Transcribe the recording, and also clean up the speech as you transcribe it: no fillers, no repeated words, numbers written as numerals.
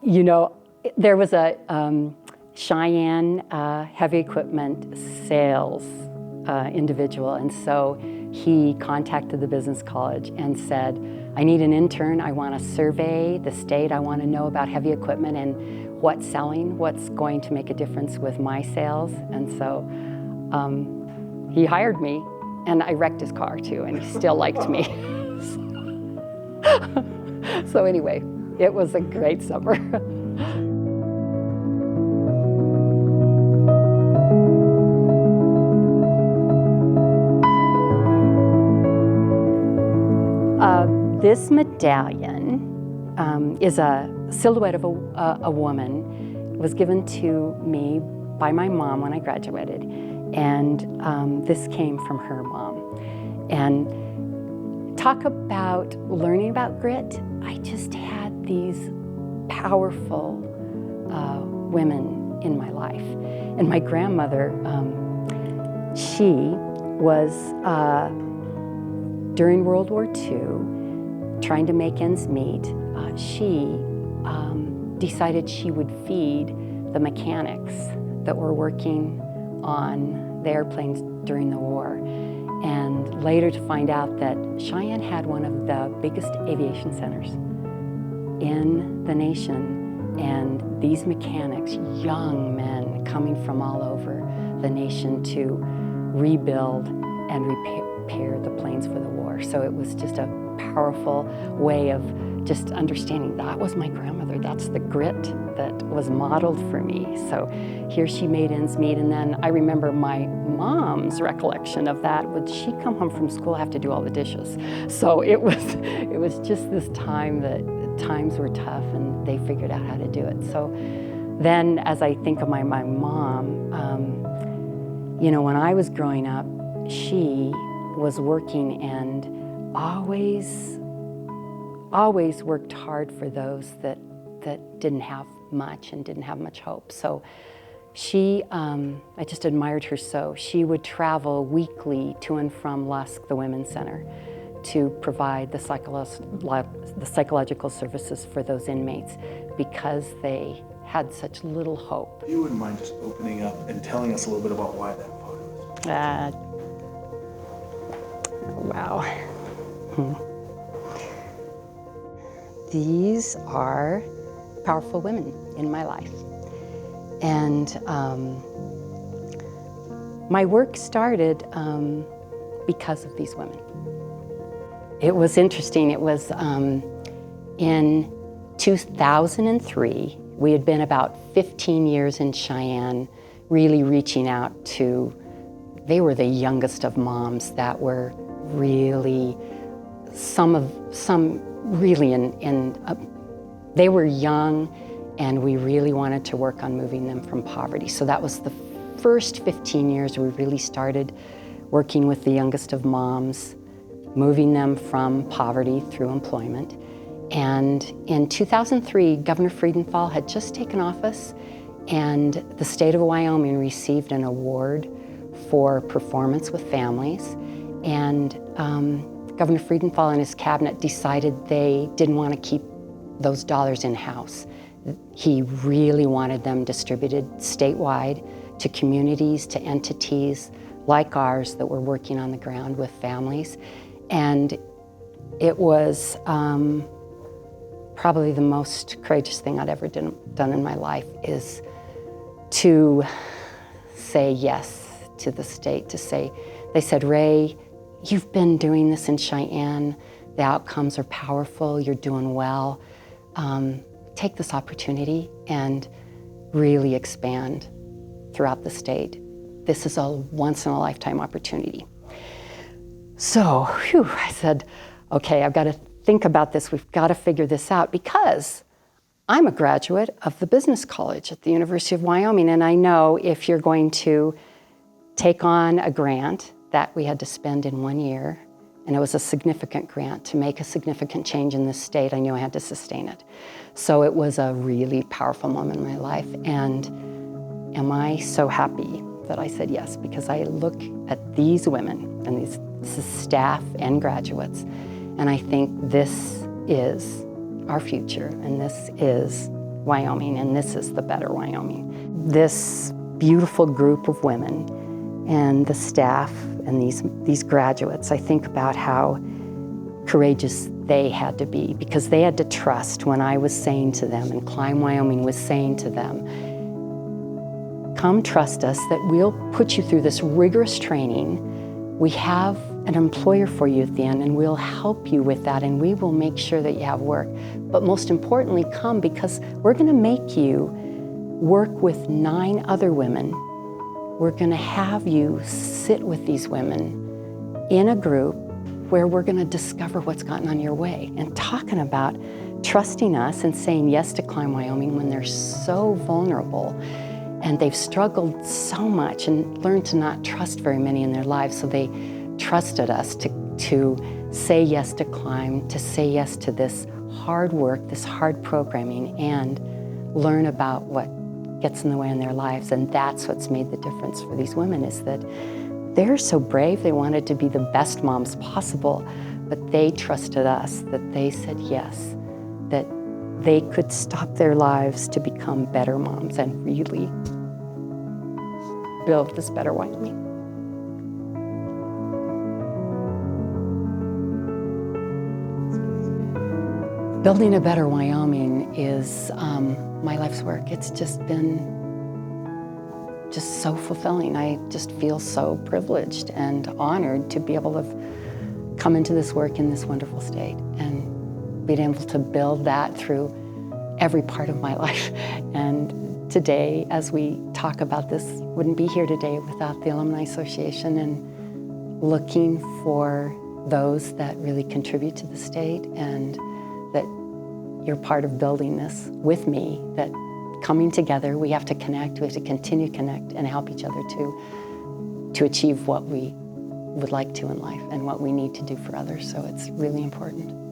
You know, there was a Cheyenne heavy equipment sales individual, and so he contacted the business college and said, I need an intern, I want to survey the state, I want to know about heavy equipment and what's selling, what's going to make a difference with my sales. And so he hired me, and I wrecked his car too, and he still liked me. So anyway, it was a great summer. This medallion is a silhouette of a woman. It was given to me by my mom when I graduated, and this came from her mom. And talk about learning about grit. I just had these powerful women in my life. And my grandmother, she was, during World War II, trying to make ends meet, she decided she would feed the mechanics that were working on the airplanes during the war. And later to find out that Cheyenne had one of the biggest aviation centers in the nation. And these mechanics, young men coming from all over the nation to rebuild and repair the planes for the war. So it was just a powerful way of just understanding that was my grandmother. That's the grit that was modeled for me. So here she made ends meet. And then I remember my mom's recollection of that would she'd come home from school, have to do all the dishes. So it was just this time that times were tough and they figured out how to do it. So then as I think of my mom, you know, when I was growing up, she was working and always worked hard for those that didn't have much and didn't have much hope. So she, I just admired her so. She would travel weekly to and from Lusk, the Women's Center, to provide the psychological services for those inmates because they had such little hope. If you wouldn't mind just opening up and telling us a little bit about why that photo is. Wow. These are powerful women in my life. And my work started because of these women. It was interesting. It was in 2003. We had been about 15 years in Cheyenne, really reaching out to, they were the youngest of moms that were really, some really they were young, and we really wanted to work on moving them from poverty. So that was the first 15 years we really started working with the youngest of moms, moving them from poverty through employment. And in 2003, Governor Friedenthal had just taken office, and the state of Wyoming received an award for performance with families. And Governor Friedenthal and his cabinet decided they didn't want to keep those dollars in-house. He really wanted them distributed statewide to communities, to entities like ours that were working on the ground with families. And it was probably the most courageous thing I'd ever done in my life, is to say yes to the state, to say, they said, Ray, you've been doing this in Cheyenne, the outcomes are powerful, you're doing well. Take this opportunity and really expand throughout the state. This is a once-in-a-lifetime opportunity. So, I said, okay, I've got to think about this. We've got to figure this out, because I'm a graduate of the business college at the University of Wyoming, and I know if you're going to take on a grant that we had to spend in 1 year, and it was a significant grant to make a significant change in this state, I knew I had to sustain it. So it was a really powerful moment in my life, and am I so happy that I said yes, because I look at these women, and this is staff and graduates, and I think this is our future, and this is Wyoming, and this is the better Wyoming. This beautiful group of women and the staff and these graduates, I think about how courageous they had to be, because they had to trust when I was saying to them, and Climb Wyoming was saying to them, come trust us that we'll put you through this rigorous training. We have an employer for you at the end, and we'll help you with that, and we will make sure that you have work. But most importantly, come, because we're going to make you work with 9 other women. We're going to have you sit with these women in a group where we're going to discover what's gotten on your way. And talking about trusting us and saying yes to Climb Wyoming when they're so vulnerable and they've struggled so much and learned to not trust very many in their lives, so they trusted us to say yes to Climb, to say yes to this hard work, this hard programming, and learn about what gets in the way in their lives. And that's what's made the difference for these women, is that they're so brave. They wanted to be the best moms possible, but they trusted us, that they said yes, that they could stop their lives to become better moms and really build this better Wyoming. Building a better Wyoming is my life's work. It's just been so fulfilling. I just feel so privileged and honored to be able to come into this work in this wonderful state and being able to build that through every part of my life. And today, as we talk about this, wouldn't be here today without the Alumni Association, and looking for those that really contribute to the state, and that you're part of building this with me, that coming together, we have to connect, we have to continue to connect and help each other to achieve what we would like to in life and what we need to do for others. So it's really important.